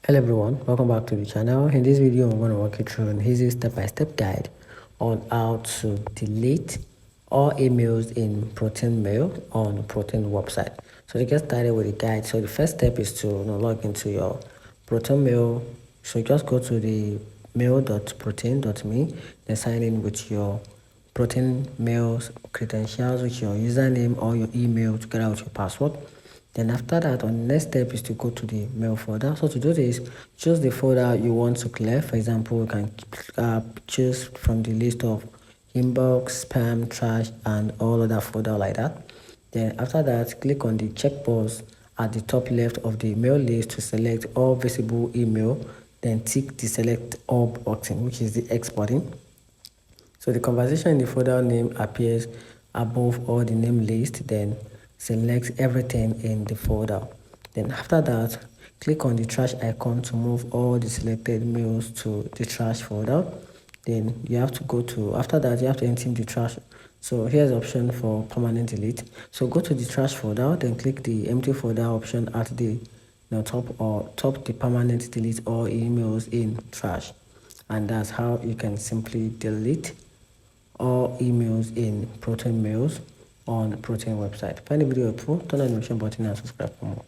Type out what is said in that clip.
Hello everyone, welcome back to the channel. In this video, I'm going to walk you through an easy step-by-step guide on how to delete all emails in Proton Mail on Proton website. So to get started with the guide, so the first step is to log into your Proton Mail. So just go to the mail.proton.me, then sign in with your Proton Mail's credentials, with your username or your email together with your password. Then after that, on the next step is to go to the mail folder. So to do this, choose the folder you want to clear. For example, you can choose from the list of inbox, spam, trash, and all other folder like that. Then after that, click on the checkbox at the top left of the mail list to select all visible email. Then tick the select all button, which is the X button. So the conversation in the folder name appears above all the name list. Then select everything in the folder. Then after that, click on the trash icon to move all the selected mails to the trash folder. Then you have to go to, after that, you have to empty the trash. So here's the option for permanent delete. So go to the trash folder, then click the empty folder option at the top the permanent delete all emails in trash. And that's how you can simply delete all emails in Proton Mails on Proton website. Find the video helpful, turn on the notification button and subscribe for more.